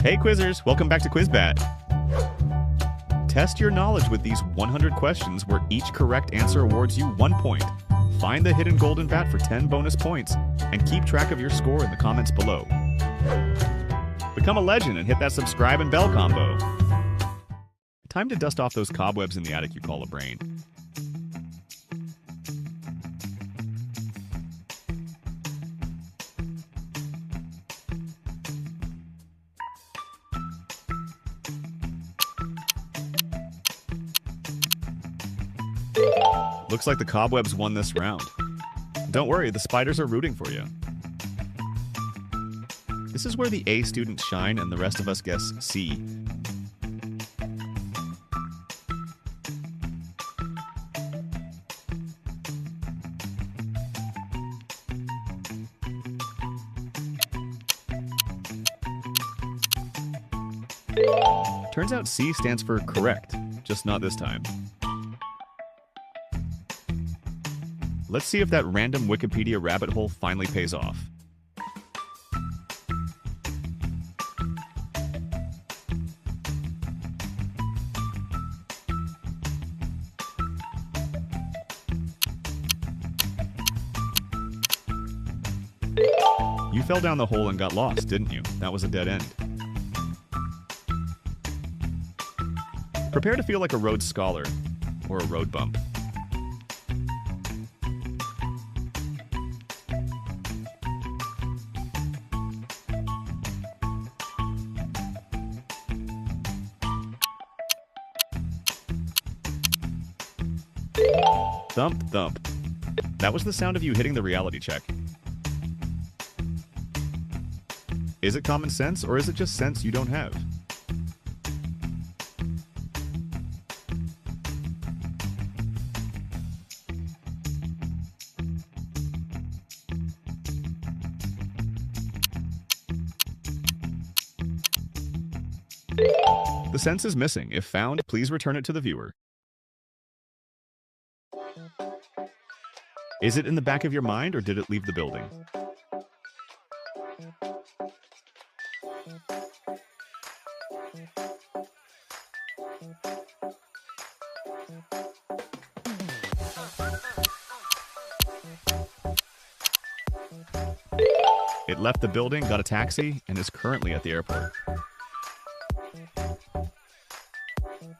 Hey Quizzers, welcome back to QuizBat. Test your knowledge with these 100 questions where each correct answer awards you 1 point. Find the hidden golden bat for 10 bonus points, and keep track of your score in the comments below. Become a legend and hit that subscribe and bell combo. Time to dust off those cobwebs in the attic you call a brain. Looks like the cobwebs won this round. Don't worry, the spiders are rooting for you. This is where the A students shine and the rest of us guess C. Turns out C stands for correct, just not this time. Let's see if that random Wikipedia rabbit hole finally pays off. You fell down the hole and got lost, didn't you? That was a dead end. Prepare to feel like a Rhodes Scholar, or a road bump. Thump, thump. That was the sound of you hitting the reality check. Is it common sense, or is it just sense you don't have? The sense is missing. If found, please return it to the viewer. Is it in the back of your mind, or did it leave the building? It left the building, got a taxi, and is currently at the airport.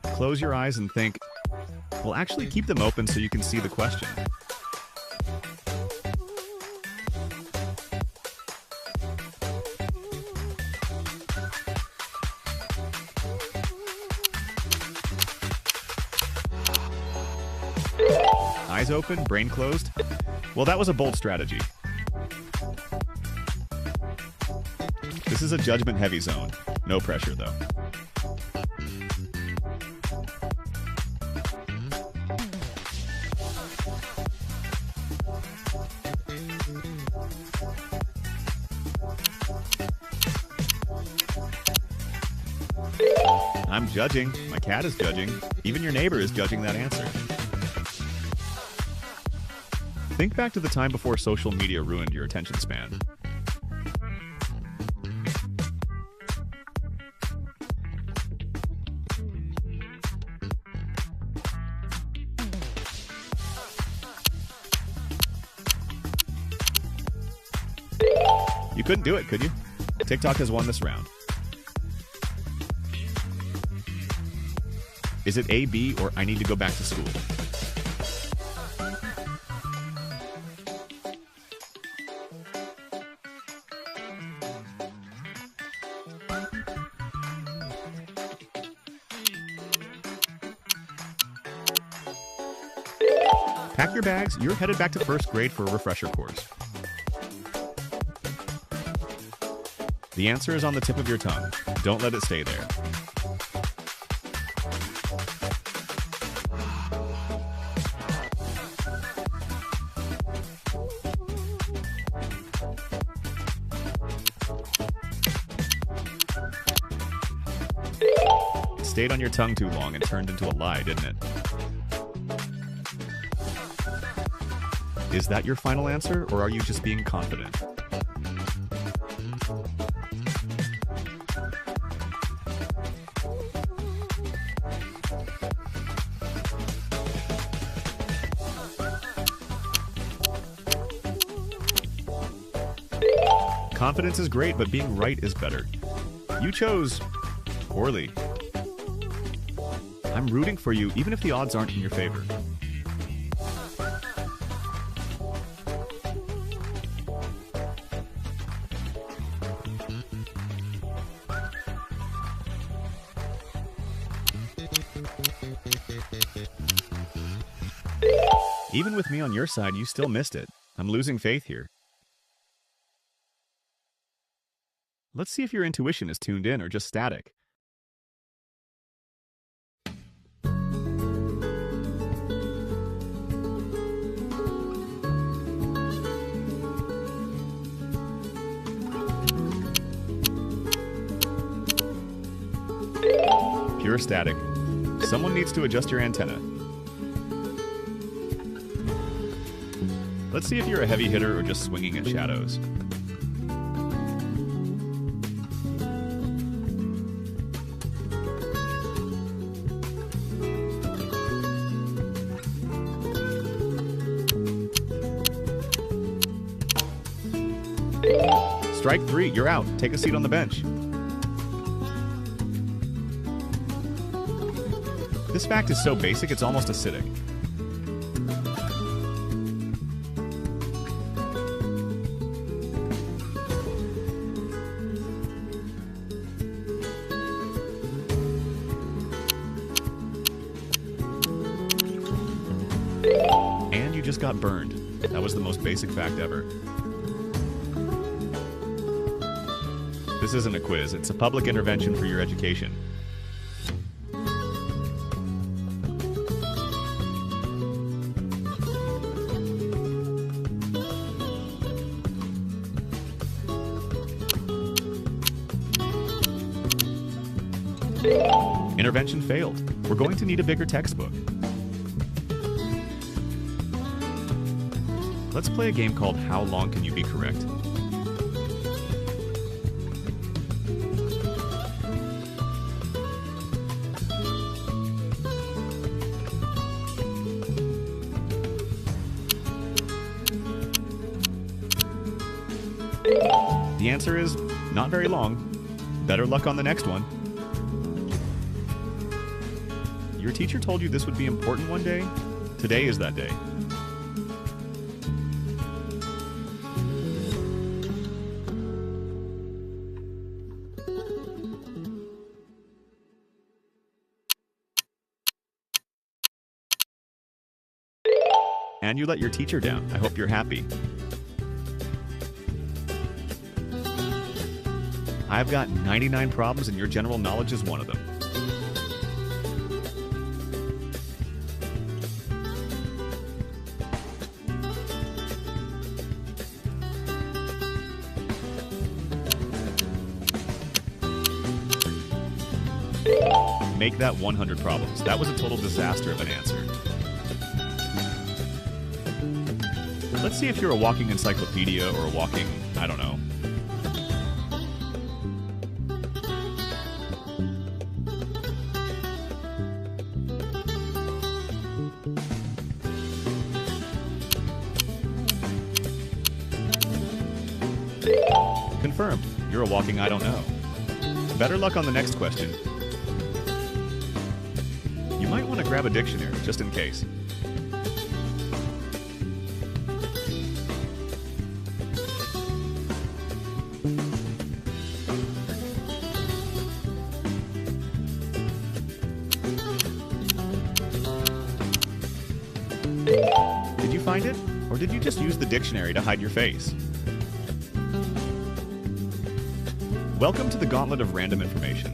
Close your eyes and think, well, actually keep them open so you can see the question. Eyes open, brain closed? Well, that was a bold strategy. This is a judgment-heavy zone. No pressure, though. I'm judging. My cat is judging. Even your neighbor is judging that answer. Think back to the time before social media ruined your attention span. You couldn't do it, could you? TikTok has won this round. Is it A, B, or I need to go back to school? Pack your bags, you're headed back to first grade for a refresher course. The answer is on the tip of your tongue. Don't let it stay there. It stayed on your tongue too long and turned into a lie, didn't it? Is that your final answer, or are you just being confident? Confidence is great, but being right is better. You chose poorly. I'm rooting for you, even if the odds aren't in your favor. Even with me on your side, you still missed it. I'm losing faith here. Let's see if your intuition is tuned in or just static. Pure static. Someone needs to adjust your antenna. Let's see if you're a heavy hitter or just swinging at shadows. Strike 3, you're out. Take a seat on the bench. This fact is so basic, it's almost acidic. And you just got burned. That was the most basic fact ever. This isn't a quiz, it's a public intervention for your education. Intervention failed. We're going to need a bigger textbook. Let's play a game called How Long Can You Be Correct? The answer is not very long. Better luck on the next one. Your teacher told you this would be important one day? Today is that day. And you let your teacher down. I hope you're happy. I've got 99 problems and your general knowledge is one of them. Make that 100 problems. That was a total disaster of an answer. Let's see if you're a walking encyclopedia or a walking, I don't know. Confirmed. You're a walking I don't know. Better luck on the next question. You might want to grab a dictionary, just in case. Did you find it? Or did you just use the dictionary to hide your face? Welcome to the Gauntlet of Random Information.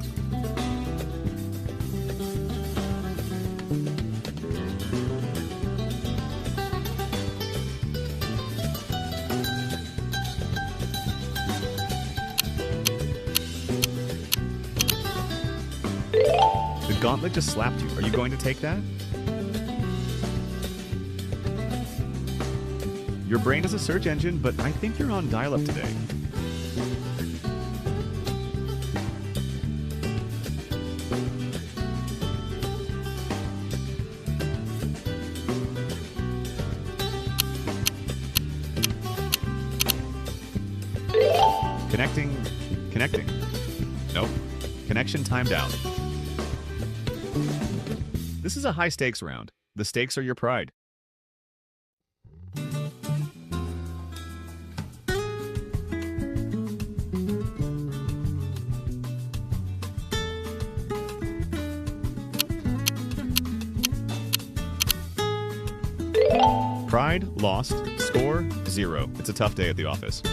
The gauntlet just slapped you. Are you going to take that? Your brain is a search engine, but I think you're on dial-up today. Connecting. Nope. Connection timed out. This is a high stakes round. The stakes are your pride. Pride, lost, score, 0. It's a tough day at the office.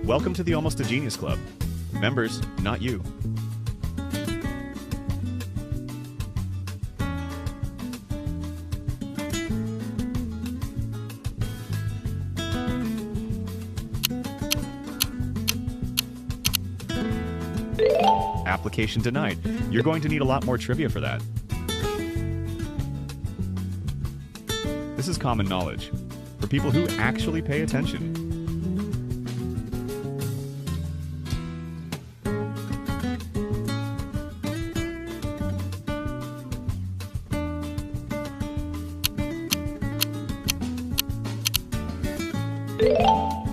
Welcome to the Almost a Genius Club. Members, not you. Application denied. You're going to need a lot more trivia for that. This is common knowledge for people who actually pay attention.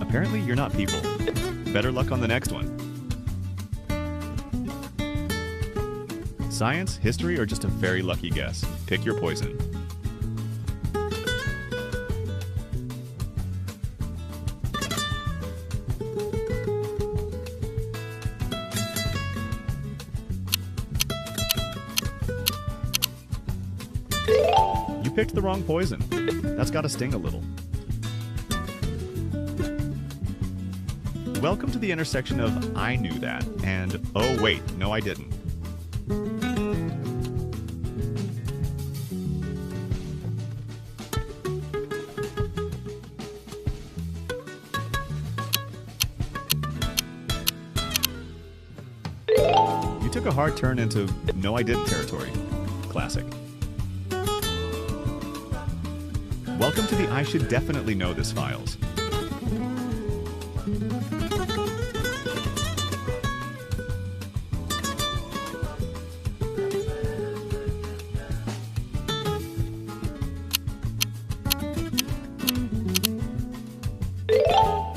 Apparently, you're not people. Better luck on the next one. Science, history, or just a very lucky guess? Pick your poison. You picked the wrong poison. That's gotta sting a little. Welcome to the intersection of I knew that and oh wait, no I didn't. You took a hard turn into no I didn't territory. Classic. Welcome to the I should definitely know this files.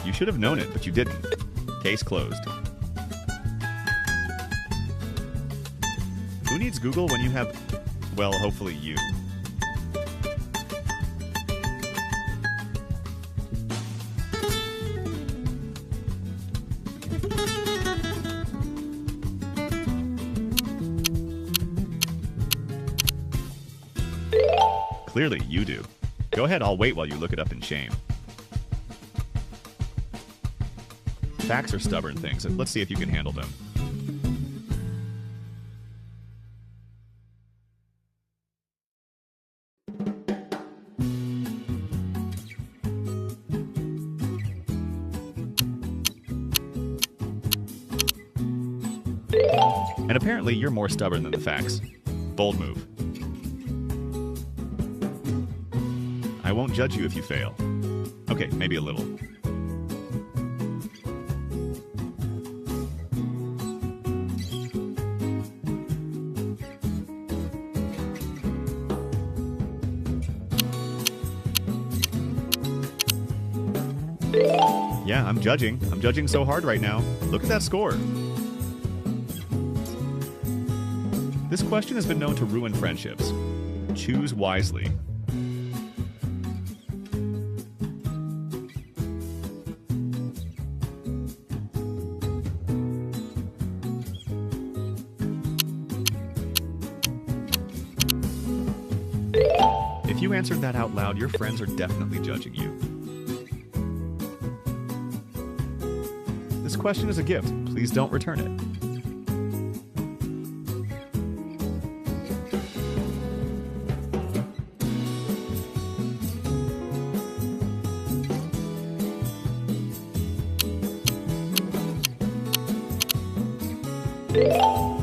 You should have known it, but you didn't. Case closed. Who needs Google when you have, well, hopefully you. Clearly, you do. Go ahead, I'll wait while you look it up in shame. Facts are stubborn things, and let's see if you can handle them. And apparently, you're more stubborn than the facts. Bold move. I won't judge you if you fail. Okay, maybe a little. Yeah, I'm judging. I'm judging so hard right now. Look at that score. This question has been known to ruin friendships. Choose wisely. If you answered that out loud, your friends are definitely judging you. This question is a gift. Please don't return it.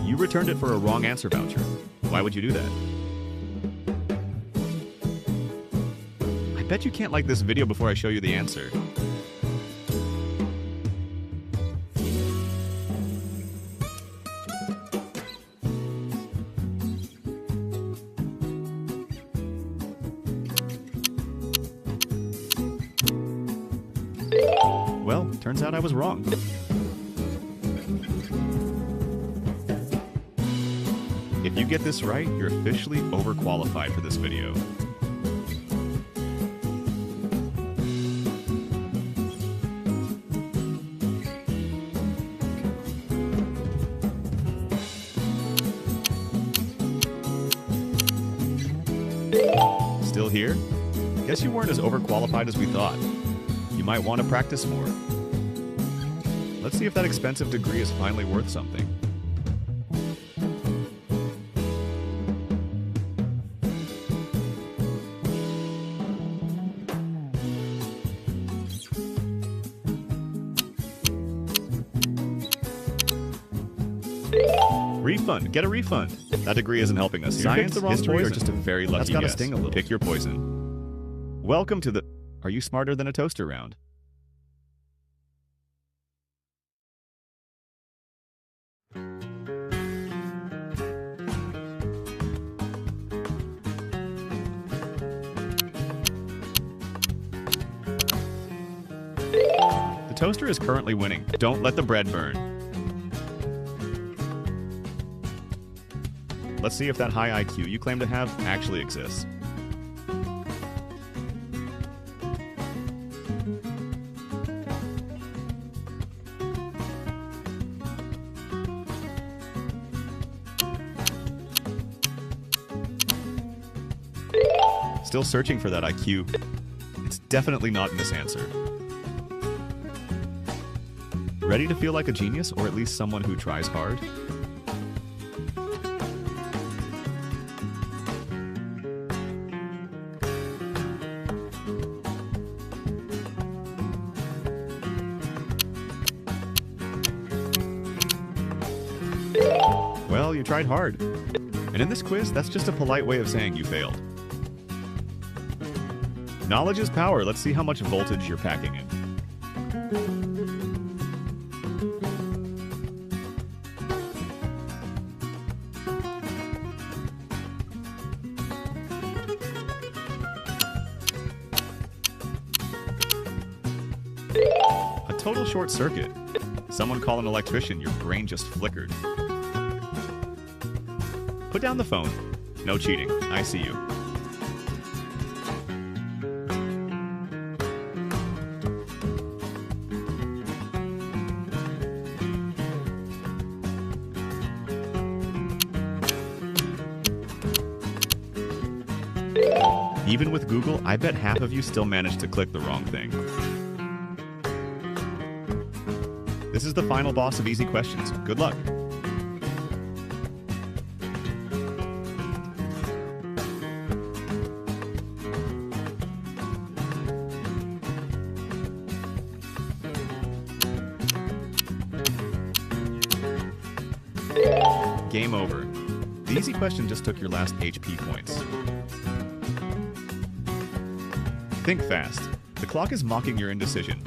You returned it for a wrong answer voucher. Why would you do that? I bet you can't like this video before I show you the answer. Well, Turns out I was wrong. If you get this right, you're officially overqualified for this video. Still here? Guess you weren't as overqualified as we thought. You might want to practice more. Let's see if that expensive degree is finally worth something. Refund. Get a refund. That degree isn't helping us. Science, history, or just a very lucky guess. That's gotta sting a little. Pick your poison. Welcome to the Are You Smarter Than a Toaster round. The toaster is currently winning. Don't let the bread burn. Let's see if that high IQ you claim to have actually exists. Still searching for that IQ. It's definitely not in this answer. Ready to feel like a genius, or at least someone who tries hard? Well, you tried hard. And in this quiz, that's just a polite way of saying you failed. Knowledge is power. Let's see how much voltage you're packing in. A total short circuit. Someone call an electrician. Your brain just flickered. Put down the phone. No cheating. I see you. Even with Google, I bet half of you still managed to click the wrong thing. This is the final boss of easy questions. Good luck. Game over. The easy question just took your last HP points. Think fast. The clock is mocking your indecision.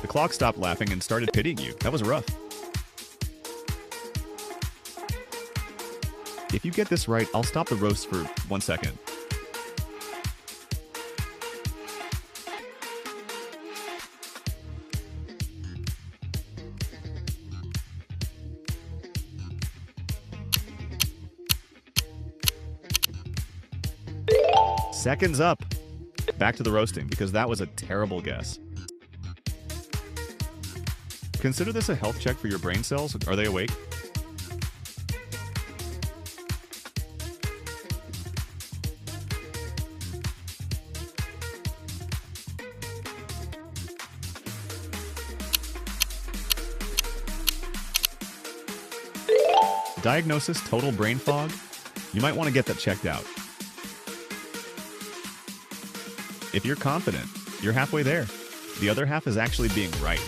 The clock stopped laughing and started pitying you. That was rough. If you get this right, I'll stop the roast for 1 second. Seconds up. Back to the roasting, because that was a terrible guess. Consider this a health check for your brain cells. Are they awake? Diagnosis: total brain fog. You might want to get that checked out. If you're confident, you're halfway there. The other half is actually being right.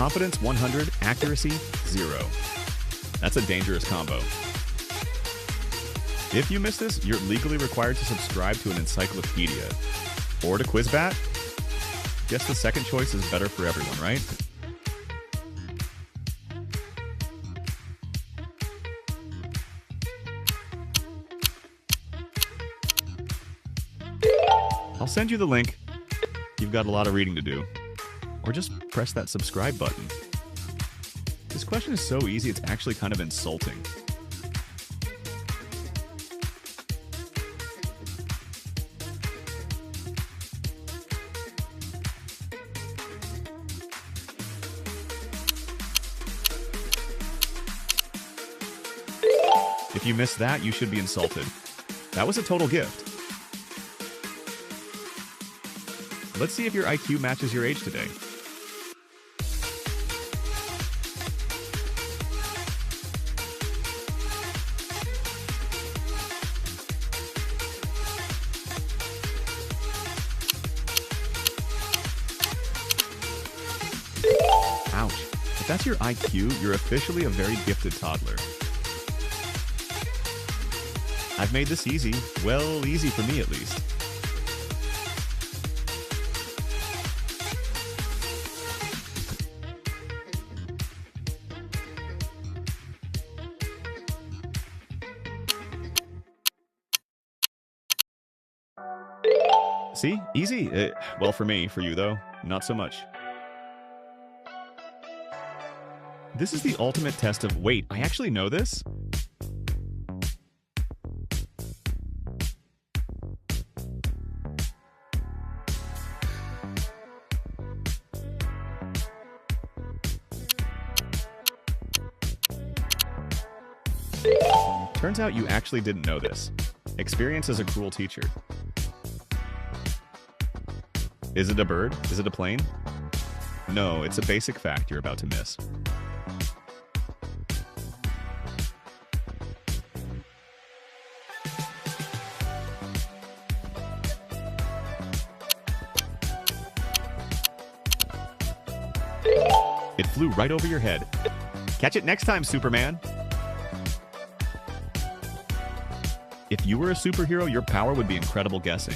Confidence 100, accuracy 0. That's a dangerous combo. If you miss this, you're legally required to subscribe to an encyclopedia. Or to Quizbat? Guess the second choice is better for everyone, right? I'll send you the link. You've got a lot of reading to do. Or just press that subscribe button. This question is so easy, it's actually kind of insulting. If you missed that, you should be insulted. That was a total gift. Let's see if your IQ matches your age today. Ouch. If that's your IQ, you're officially a very gifted toddler. I've made this easy. Well, easy for me at least. See? Easy. Well, for me. For you, though, not so much. This is the ultimate test of, wait, I actually know this? Turns out you actually didn't know this. Experience is a cruel teacher. Is it a bird? Is it a plane? No, it's a basic fact you're about to miss. It flew right over your head. Catch it next time, Superman! If you were a superhero, your power would be incredible guessing.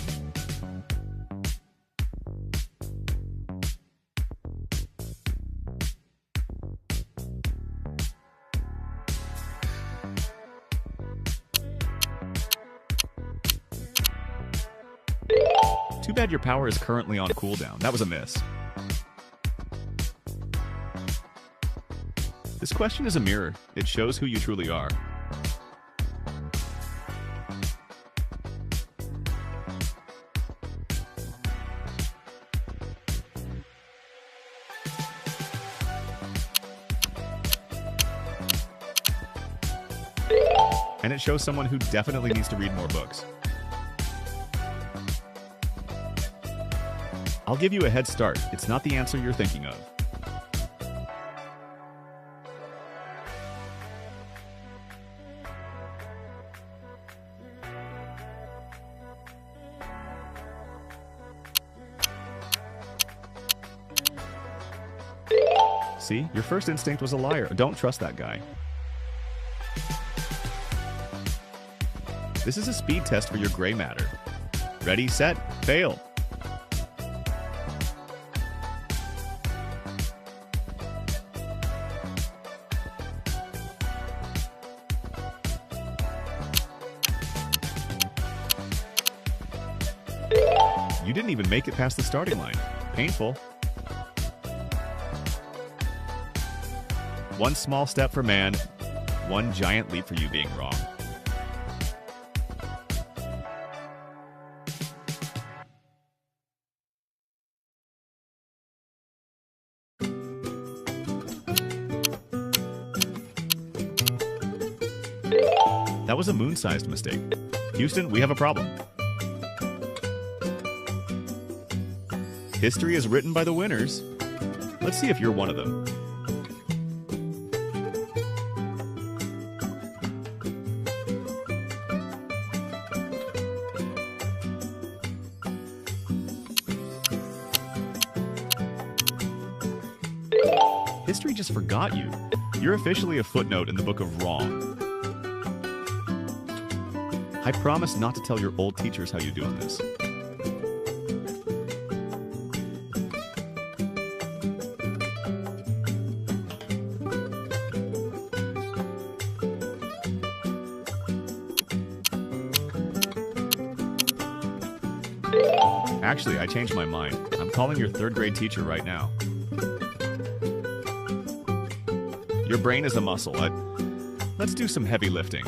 Too bad your power is currently on cooldown. That was a miss. This question is a mirror. It shows who you truly are. And it shows someone who definitely needs to read more books. I'll give you a head start. It's not the answer you're thinking of. See? Your first instinct was a liar. Don't trust that guy. This is a speed test for your gray matter. Ready, set, fail. You didn't even make it past the starting line. Painful. One small step for man, one giant leap for you being wrong. That was a moon-sized mistake. Houston, we have a problem. History is written by the winners. Let's see if you're one of them. History just forgot you. You're officially a footnote in the book of wrong. I promise not to tell your old teachers how you do on this. Actually, I changed my mind. I'm calling your third grade teacher right now. Your brain is a muscle. Let's do some heavy lifting.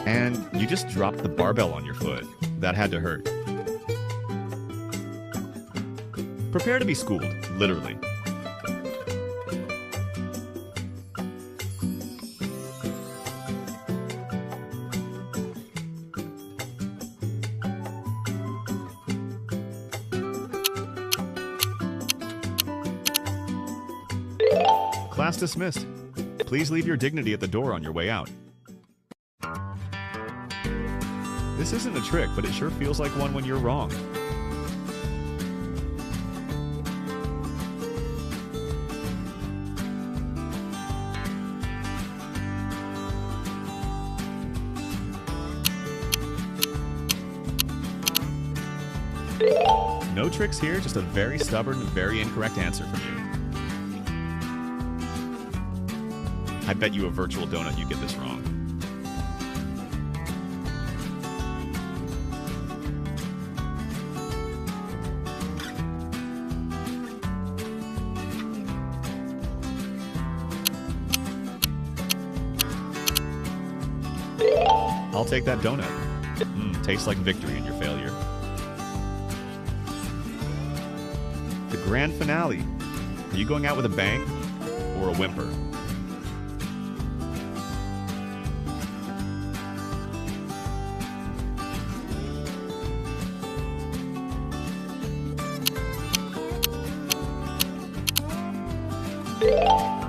And you just dropped the barbell on your foot. That had to hurt. Prepare to be schooled, literally. Class dismissed. Please leave your dignity at the door on your way out. This isn't a trick, but it sure feels like one when you're wrong. No tricks here, just a very stubborn, very incorrect answer from you. I bet you a virtual donut you get this wrong. I'll take that donut. Tastes like victory in your failure. The grand finale. Are you going out with a bang or a whimper?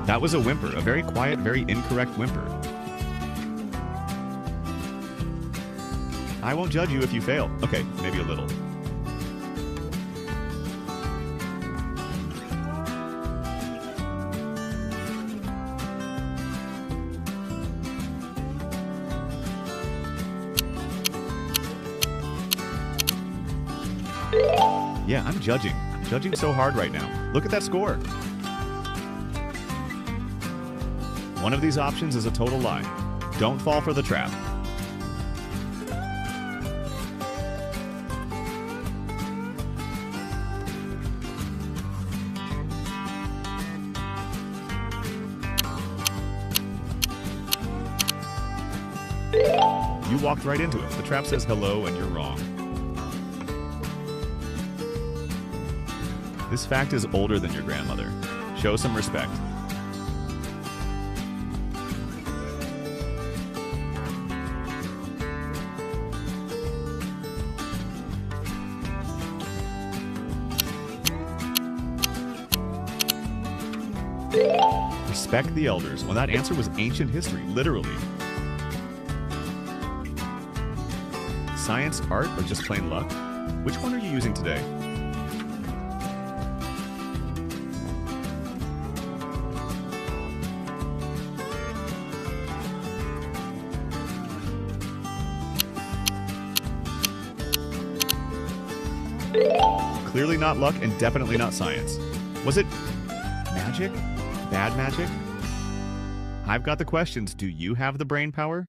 That was a whimper, a very quiet, very incorrect whimper. I won't judge you if you fail. Okay, maybe a little. Yeah, I'm judging. I'm judging so hard right now. Look at that score. One of these options is a total lie. Don't fall for the trap. You walked right into it. The trap says hello and you're wrong. This fact is older than your grandmother. Show some respect. Respect the elders. Well, that answer was ancient history, literally. Science, art, or just plain luck? Which one are you using today? Clearly not luck and definitely not science. Was it magic? Bad magic? I've got the questions. Do you have the brain power?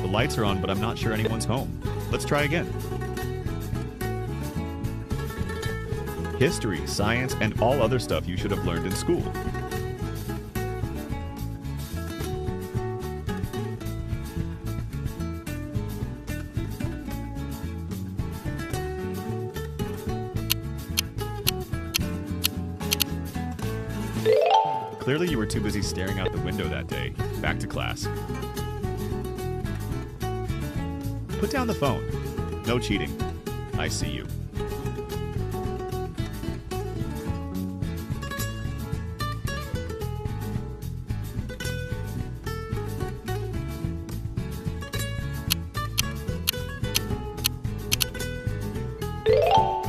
The lights are on, but I'm not sure anyone's home. Let's try again. History, science, and all other stuff you should have learned in school. Clearly you were too busy staring out the window that day. Back to class. Put down the phone. No cheating. I see you.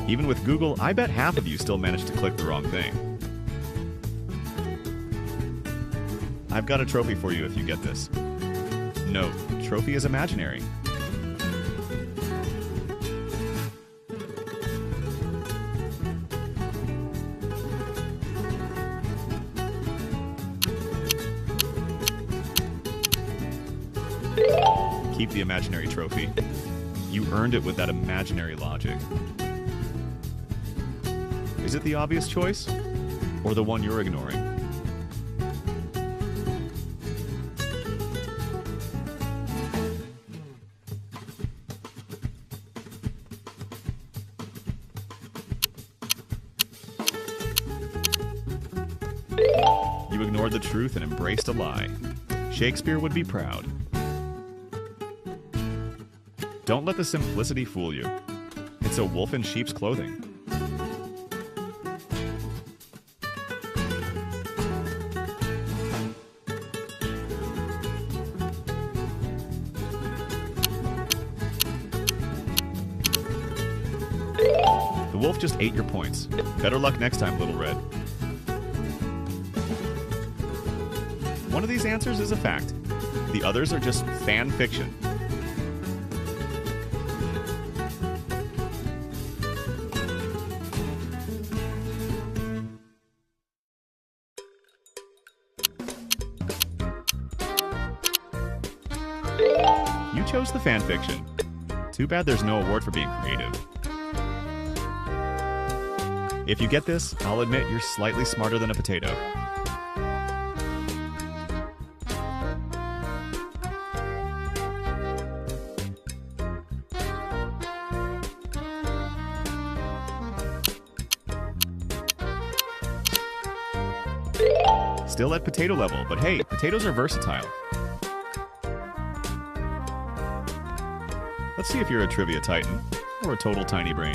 Even with Google, I bet half of you still managed to click the wrong thing. I've got a trophy for you if you get this. No, trophy is imaginary. Keep the imaginary trophy. You earned it with that imaginary logic. Is it the obvious choice? Or the one you're ignoring? You ignored the truth and embraced a lie. Shakespeare would be proud. Don't let the simplicity fool you. It's a wolf in sheep's clothing. The wolf just ate your points. Better luck next time, Little Red. One of these answers is a fact. The others are just fan fiction. You chose the fan fiction. Too bad there's no award for being creative. If you get this, I'll admit you're slightly smarter than a potato. Still at potato level, but hey, potatoes are versatile. Let's see if you're a trivia titan, or a total tiny brain.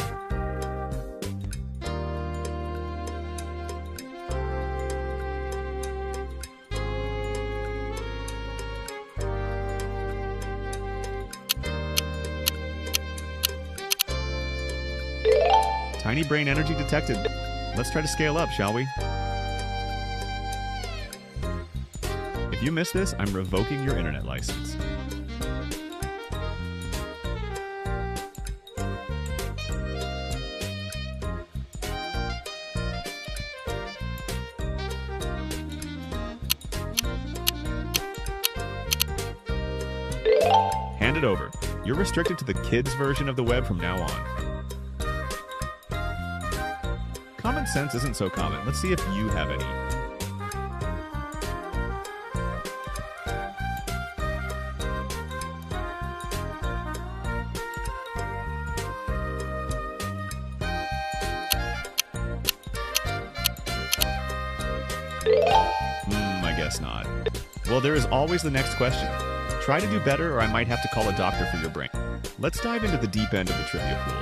Tiny brain energy detected. Let's try to scale up, shall we? If you miss this, I'm revoking your internet license. Hand it over. You're restricted to the kids' version of the web from now on. Common sense isn't so common. Let's see if you have any. I guess not. Well, there is always the next question. Try to do better or I might have to call a doctor for your brain. Let's dive into the deep end of the trivia pool.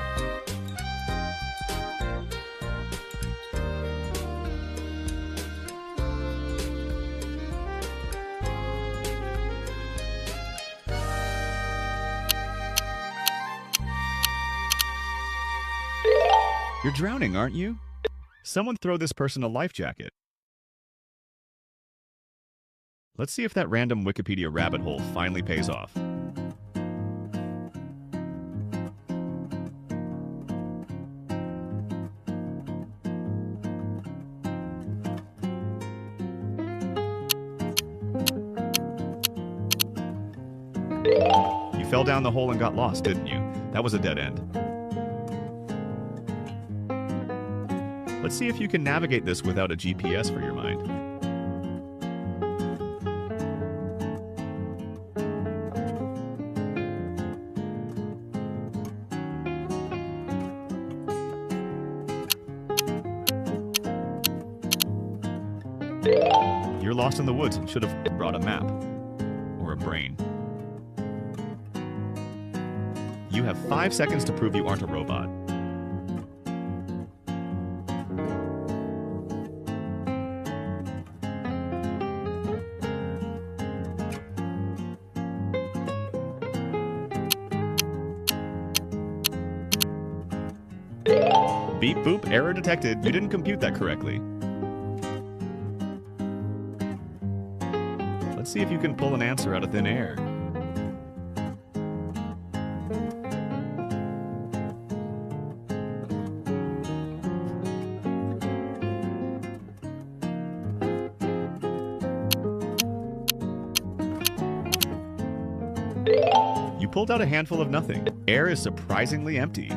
You're drowning, aren't you? Someone throw this person a life jacket. Let's see if that random Wikipedia rabbit hole finally pays off. You fell down the hole and got lost, didn't you? That was a dead end. Let's see if you can navigate this without a GPS for your mind. lost in the woods, should have brought a map. Or a brain. You have 5 seconds to prove you aren't a robot. Beep boop, error detected. You didn't compute that correctly. Let's see if you can pull an answer out of thin air. You pulled out a handful of nothing. Air is surprisingly empty.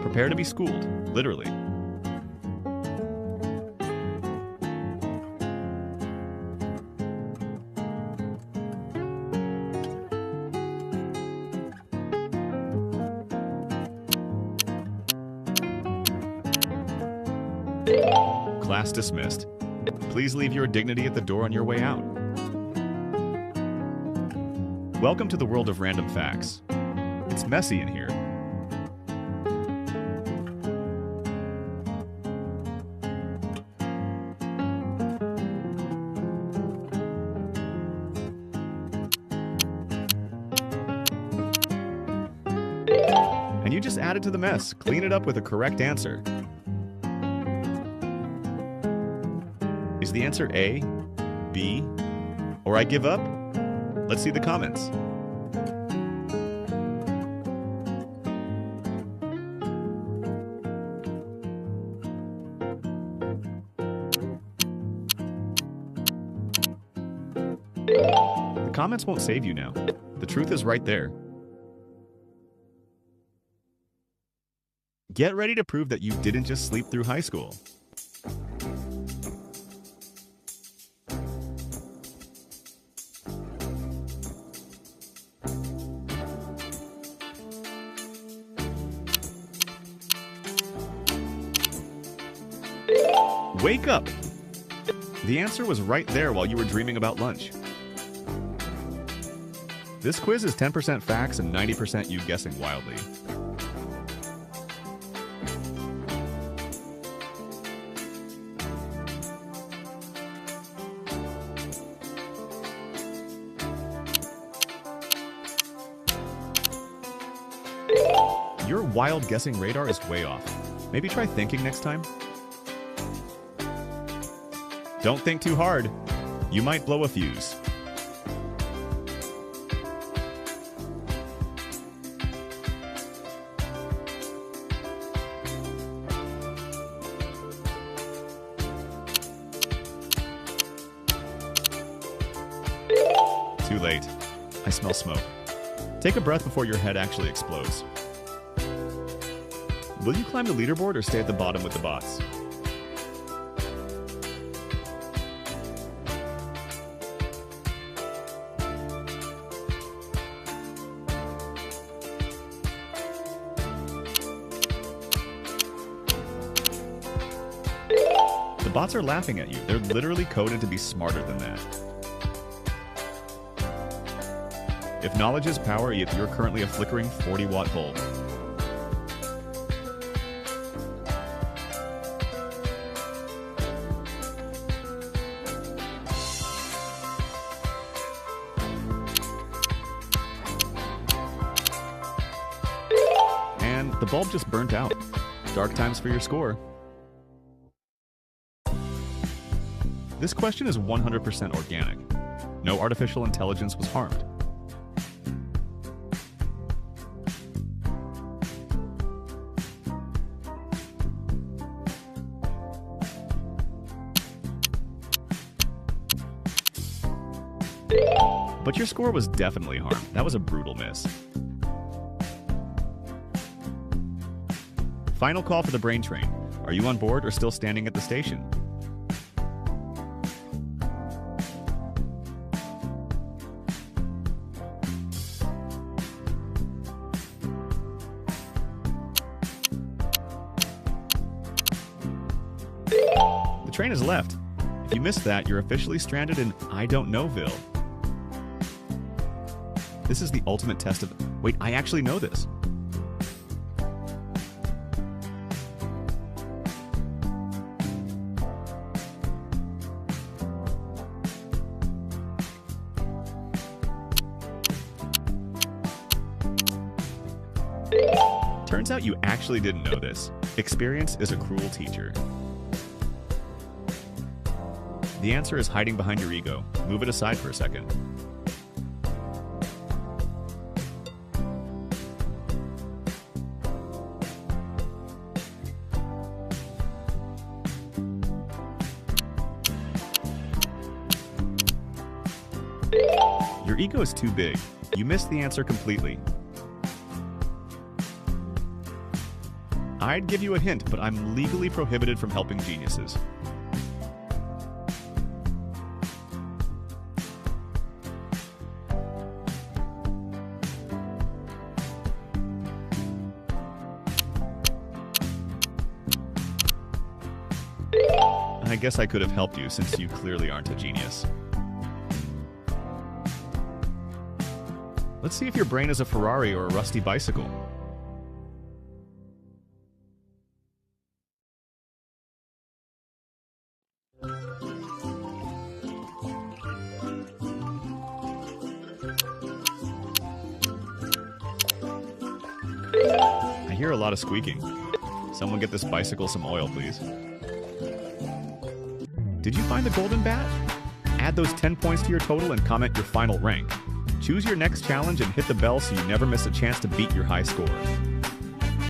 Prepare to be schooled, literally. Class dismissed. Please leave your dignity at the door on your way out. Welcome to the world of random facts. It's messy in here. And you just added to the mess. Clean it up with a correct answer. Is the answer A, B, or I give up? Let's see the comments. The comments won't save you now. The truth is right there. Get ready to prove that you didn't just sleep through high school. Wake up! The answer was right there while you were dreaming about lunch. This quiz is 10% facts and 90% you guessing wildly. Your wild guessing radar is way off. Maybe try thinking next time. Don't think too hard. You might blow a fuse. Too late. I smell smoke. Take a breath before your head actually explodes. Will you climb the leaderboard or stay at the bottom with the bots? The bots are laughing at you. They're literally coded to be smarter than that. If knowledge is power, you're currently a flickering 40-watt bulb. And the bulb just burnt out. Dark times for your score. This question is 100% organic. No artificial intelligence was harmed. But your score was definitely harmed. That was a brutal miss. Final call for the brain train. Are you on board or still standing at the station? The train has left. If you missed that, you're officially stranded in I Don't Knowville. This is the ultimate test of... Wait, I actually know this. Turns out you actually didn't know this. Experience is a cruel teacher. The answer is hiding behind your ego. Move it aside for a second. Your ego is too big. You missed the answer completely. I'd give you a hint, but I'm legally prohibited from helping geniuses. I guess I could have helped you since you clearly aren't a genius. Let's see if your brain is a Ferrari or a rusty bicycle. I hear a lot of squeaking. Someone get this bicycle some oil, please. Did you find the golden bat? Add those 10 points to your total and comment your final rank. Choose your next challenge and hit the bell so you never miss a chance to beat your high score.